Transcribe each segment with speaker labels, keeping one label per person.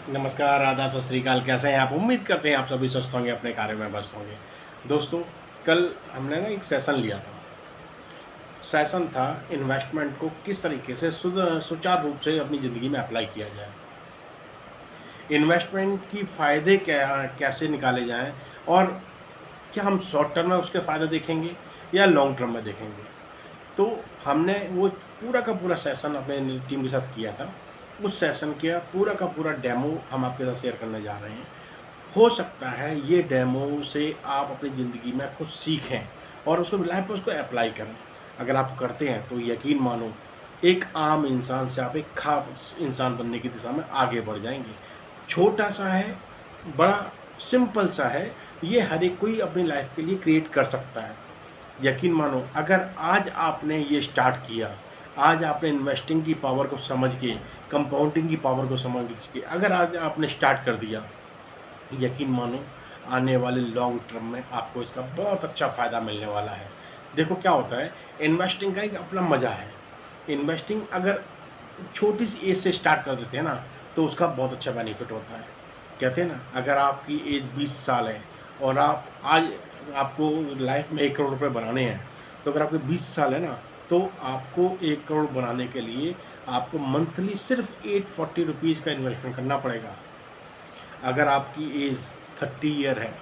Speaker 1: नमस्कार, आदाब, सत श्री अकाल। कैसे हैं आप? उम्मीद करते हैं आप सभी स्वस्थ होंगे, अपने कार्य में व्यस्त होंगे। दोस्तों, कल हमने ना एक सेशन लिया था। सेशन था इन्वेस्टमेंट को किस तरीके से सुचारू रूप से अपनी ज़िंदगी में अप्लाई किया जाए। इन्वेस्टमेंट की फ़ायदे क्या कैसे निकाले जाएँ और क्या हम शॉर्ट टर्म में उसके फ़ायदे देखेंगे या लॉन्ग टर्म में देखेंगे। तो हमने वो पूरा का पूरा सेशन अपने टीम के साथ किया था। उस सेशन का पूरा डेमो हम आपके साथ शेयर करने जा रहे हैं। हो सकता है ये डेमो से आप अपनी ज़िंदगी में कुछ सीखें और उसको लाइफ में उसको अप्लाई करें। अगर आप करते हैं तो यकीन मानो एक आम इंसान से आप एक ख़ास इंसान बनने की दिशा में आगे बढ़ जाएँगे। छोटा सा है, बड़ा सिंपल सा है, ये हर एक कोई अपनी लाइफ के लिए क्रिएट कर सकता है। यकीन मानो अगर आज आपने ये स्टार्ट किया, आज आपने इन्वेस्टिंग की पावर को समझ के, कंपाउंडिंग की पावर को समझ के अगर आज आपने स्टार्ट कर दिया, यकीन मानो आने वाले लॉन्ग टर्म में आपको इसका बहुत अच्छा फ़ायदा मिलने वाला है। देखो क्या होता है, इन्वेस्टिंग का एक अपना मज़ा है। इन्वेस्टिंग अगर छोटी सी एज से स्टार्ट कर देते हैं ना, तो उसका बहुत अच्छा बेनिफिट होता है। कहते हैं ना, अगर आपकी एज 20 साल है और आप आज आपको लाइफ में 1 करोड़ रुपए बनाने हैं, तो अगर आपके 20 साल है ना, तो आपको 1 करोड़ बनाने के लिए आपको मंथली सिर्फ 840 रुपीज़ का इन्वेस्टमेंट करना पड़ेगा। अगर आपकी एज 30 ईयर है,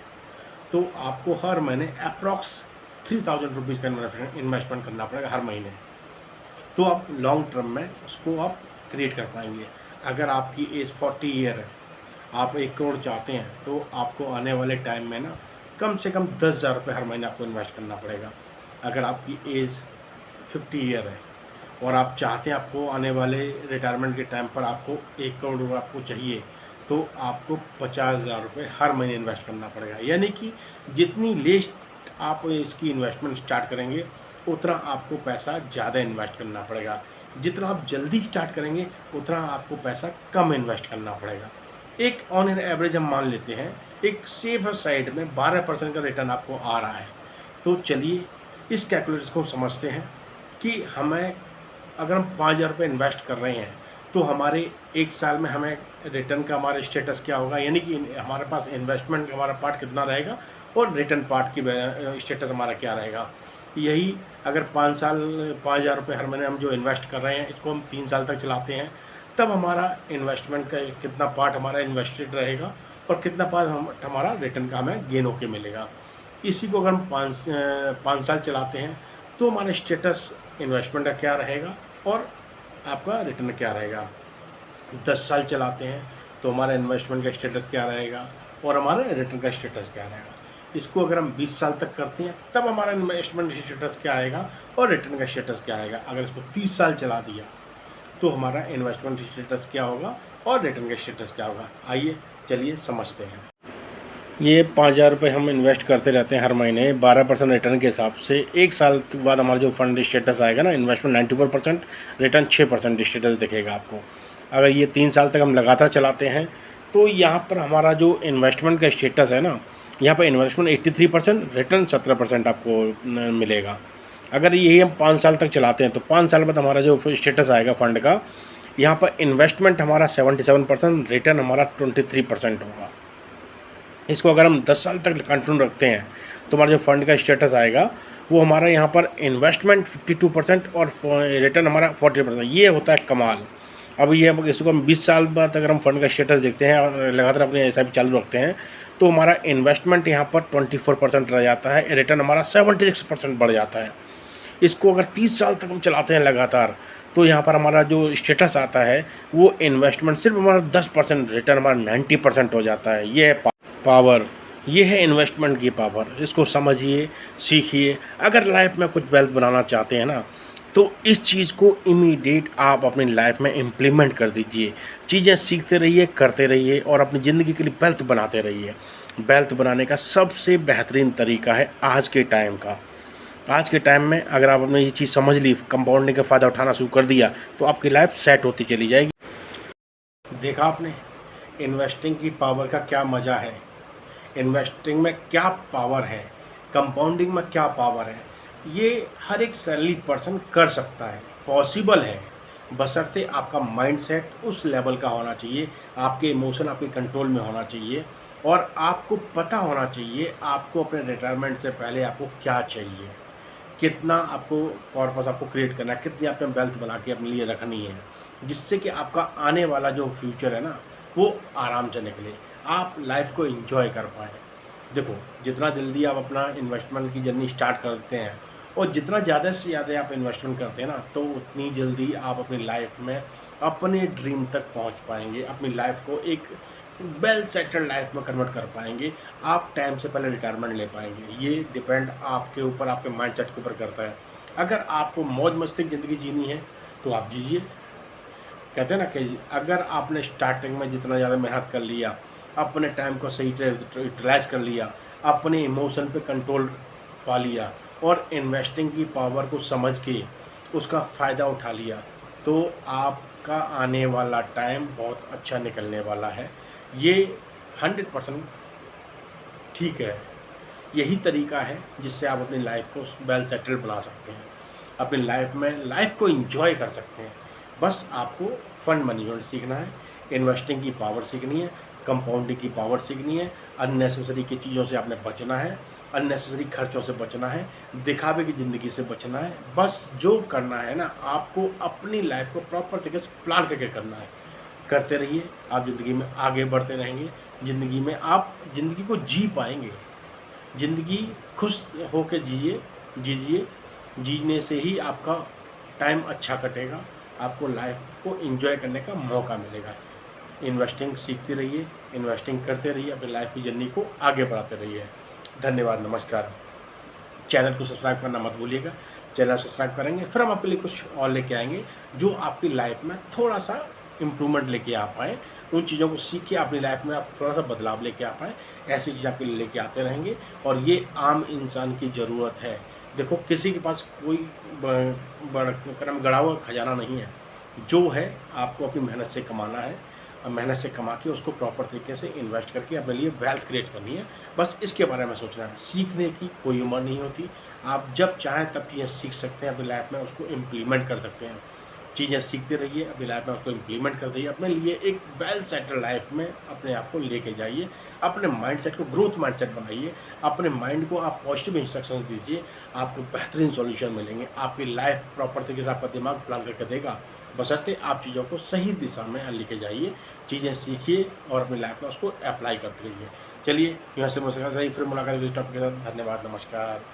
Speaker 1: तो आपको हर महीने अप्रॉक्स 3000 रुपीज़ का इन्वेस्टमेंट करना पड़ेगा हर महीने। तो आप लॉन्ग टर्म में उसको आप क्रिएट कर पाएंगे। अगर आपकी एज 40 ईयर है, आप 1 करोड़ चाहते हैं, तो आपको आने वाले टाइम में ना कम से कम 10,000 रुपये हर महीने आपको इन्वेस्ट करना पड़ेगा। अगर आपकी एज 50 ईयर है और आप चाहते हैं आपको आने वाले रिटायरमेंट के टाइम पर आपको 1 करोड़ रुपये आपको चाहिए, तो आपको 50,000 रुपये हर महीने इन्वेस्ट करना पड़ेगा। यानी कि जितनी लेट आप इसकी इन्वेस्टमेंट स्टार्ट करेंगे, उतना आपको पैसा ज़्यादा इन्वेस्ट करना पड़ेगा। जितना आप जल्दी स्टार्ट करेंगे, उतना आपको पैसा कम इन्वेस्ट करना पड़ेगा। एक ऑन एन एवरेज हम मान लेते हैं, एक सेफ साइड में 12% का रिटर्न आपको आ रहा है। तो चलिए इस कैलकुलेशन को समझते हैं कि हमें अगर हम 5,000 रुपये इन्वेस्ट कर रहे हैं, तो हमारे 1 साल में हमें रिटर्न का हमारा स्टेटस क्या होगा, यानी कि हमारे पास इन्वेस्टमेंट का हमारा पार्ट कितना रहेगा और रिटर्न पार्ट की स्टेटस हमारा क्या रहेगा। यही अगर 5,000 रुपये हर महीने हम जो इन्वेस्ट कर रहे हैं, इसको हम 3 साल तक चलाते हैं, तब हमारा इन्वेस्टमेंट का कितना पार्ट हमारा इन्वेस्टेड रहेगा और कितना पार्ट हमारा रिटर्न का हमें गेन होके मिलेगा। इसी को अगर हम 5 साल चलाते हैं, तो हमारा स्टेटस इन्वेस्टमेंट का क्या रहेगा और आपका रिटर्न क्या रहेगा। 10 साल चलाते हैं, तो हमारा इन्वेस्टमेंट का स्टेटस क्या रहेगा और हमारा रिटर्न का स्टेटस क्या रहेगा। इसको अगर हम 20 साल तक करते हैं, तब हमारा इन्वेस्टमेंट स्टेटस क्या आएगा और रिटर्न का स्टेटस क्या आएगा। अगर इसको 30 साल चला दिया, तो हमारा इन्वेस्टमेंट स्टेटस क्या होगा और रिटर्न का स्टेटस क्या होगा। आइए चलिए समझते हैं। ये 5,000 रुपये हम इन्वेस्ट करते रहते हैं हर महीने 12% रिटर्न के हिसाब से। 1 साल के बाद हमारा जो फंड स्टेटस आएगा ना, इन्वेस्टमेंट 94%, रिटर्न 6% स्टेटस दिखेगा आपको। अगर ये 3 साल तक हम लगातार चलाते हैं, तो यहाँ पर हमारा जो इन्वेस्टमेंट का स्टेटस है ना, यहाँ पर इन्वेस्टमेंट 83%, रिटर्न 17% आपको मिलेगा। अगर यही हम 5 साल तक चलाते हैं, तो 5 साल बाद हमारा जो स्टेटस आएगा फंड का, यहाँ पर इन्वेस्टमेंट हमारा 77%, रिटर्न हमारा 23% होगा। इसको अगर हम 10 साल तक कंटिन्यू रखते हैं, तो हमारा जो फंड का स्टेटस आएगा, वो हमारा यहाँ पर इन्वेस्टमेंट 52% और रिटर्न हमारा 40%। ये होता है कमाल। अब ये इसको हम 20 साल बाद अगर हम फंड का स्टेटस देखते हैं और लगातार अपने एसआईपी चालू रखते हैं, तो हमारा इन्वेस्टमेंट यहाँ पर 24% रह जाता है, रिटर्न हमारा 76% बढ़ जाता है। इसको अगर 30 साल तक हम चलाते हैं लगातार, तो यहाँ पर हमारा जो स्टेटस आता है, वो इन्वेस्टमेंट सिर्फ हमारा 10%, रिटर्न हमारा 90% हो जाता है। ये है पावर, ये है इन्वेस्टमेंट की पावर। इसको समझिए, सीखिए। अगर लाइफ में कुछ वेल्थ बनाना चाहते हैं ना, तो इस चीज़ को इमीडिएट आप अपनी लाइफ में इम्प्लीमेंट कर दीजिए। चीज़ें सीखते रहिए, करते रहिए और अपनी ज़िंदगी के लिए वेल्थ बनाते रहिए। वेल्थ बनाने का सबसे बेहतरीन तरीका है आज के टाइम का। आज के टाइम में अगर आप अपने ये चीज़ समझ ली, कंपाउंडिंग का फ़ायदा उठाना शुरू कर दिया, तो आपकी लाइफ सेट होती चली जाएगी। देखा आपने इन्वेस्टिंग की पावर का क्या मज़ा है, इन्वेस्टिंग में क्या पावर है, कंपाउंडिंग में क्या पावर है। ये हर एक सैलरी पर्सन कर सकता है, पॉसिबल है। बशर्ते आपका माइंडसेट उस लेवल का होना चाहिए, आपके इमोशन आपके कंट्रोल में होना चाहिए और आपको पता होना चाहिए आपको अपने रिटायरमेंट से पहले आपको क्या चाहिए। कितना आपको कॉर्पस आपको क्रिएट करना है, कितनी आपने वेल्थ बना के अपने लिए रखनी है, जिससे कि आपका आने वाला जो फ्यूचर है ना, वो आराम से निकले, आप लाइफ को एंजॉय कर पाएँ। देखो, जितना जल्दी आप अपना इन्वेस्टमेंट की जर्नी स्टार्ट कर देते हैं और जितना ज़्यादा से ज़्यादा आप इन्वेस्टमेंट करते हैं ना, तो उतनी जल्दी आप अपनी लाइफ में अपने ड्रीम तक पहुंच पाएंगे, अपनी लाइफ को एक वेल सेटल्ड लाइफ में कन्वर्ट कर पाएंगे, आप टाइम से पहले रिटायरमेंट ले पाएंगे। ये डिपेंड आपके ऊपर, आपके माइंडसेट के ऊपर करता है। अगर आपको मौज मस्ती की ज़िंदगी जीनी है तो आप जीजिए। कहते हैं ना कि अगर आपने स्टार्टिंग में जितना ज़्यादा मेहनत कर लिया, अपने टाइम को सही यूटिलाइज कर लिया, अपने इमोशन पे कंट्रोल पा लिया और इन्वेस्टिंग की पावर को समझ के उसका फ़ायदा उठा लिया, तो आपका आने वाला टाइम बहुत अच्छा निकलने वाला है। ये 100% ठीक है। यही तरीका है जिससे आप अपनी लाइफ को वेल सेटल्ड बना सकते हैं, अपनी लाइफ में लाइफ को एंजॉय कर सकते हैं। बस आपको फंड मैनेजमेंट सीखना है, इन्वेस्टिंग की पावर सीखनी है, कंपाउंडिंग की पावर सीखनी है, अननेसेसरी की चीज़ों से आपने बचना है, अननेसेसरी खर्चों से बचना है, दिखावे की ज़िंदगी से बचना है। बस जो करना है ना, आपको अपनी लाइफ को प्रॉपर तरीके से प्लान करके करना है। करते रहिए, आप ज़िंदगी में आगे बढ़ते रहेंगे, ज़िंदगी में आप ज़िंदगी को जी पाएंगे। ज़िंदगी खुश होके जीजिए, जीने से ही आपका टाइम अच्छा कटेगा, आपको लाइफ को एंजॉय करने का मौका मिलेगा। इन्वेस्टिंग सीखते रहिए, इन्वेस्टिंग करते रहिए, अपनी लाइफ की जर्नी को आगे बढ़ाते रहिए। धन्यवाद, नमस्कार। चैनल को सब्सक्राइब करना मत भूलिएगा। चैनल सब्सक्राइब करेंगे, फिर हम आपके लिए कुछ और लेके आएंगे जो आपकी लाइफ में थोड़ा सा इम्प्रूवमेंट लेके आ पाएँ। उन चीज़ों को सीख के अपनी लाइफ में आप थोड़ा सा बदलाव लेके आ पाएँ। ऐसी चीज़ आपके लिए लेके आते रहेंगे और ये आम इंसान की ज़रूरत है। देखो, किसी के पास कोई क्रम गड़ा हुआ खजाना नहीं है। जो है आपको अपनी मेहनत से कमाना है और मेहनत से कमा के उसको प्रॉपर तरीके से इन्वेस्ट करके अपने लिए वेल्थ क्रिएट करनी है। बस इसके बारे में सोचना है। सीखने की कोई उम्र नहीं होती। आप जब चाहें तब चीज़ें सीख सकते हैं, अपनी लाइफ में उसको इम्प्लीमेंट कर सकते हैं। चीज़ें सीखते रहिए, अपनी लाइफ में उसको इम्प्लीमेंट कर दीजिए, अपने लिए एक वेल सेटल्ड लाइफ में अपने आप को लेके जाइए। अपने माइंडसेट को ग्रोथ माइंडसेट बनाइए, अपने माइंड को आप पॉजिटिव इंस्ट्रक्शंस दीजिए, आपको बेहतरीन सॉल्यूशन मिलेंगे। आपकी लाइफ प्रॉपर तरीके से आपका दिमाग प्लान करके देगा, बशर्ते आप चीज़ों को सही दिशा में लेके जाइए। चीज़ें सीखिए और अपनी लाइफ में उसको अप्लाई करते रहिए। चलिए, यहाँ से मुझसे फिर मुलाकात इस टॉपिक के साथ। धन्यवाद, नमस्कार।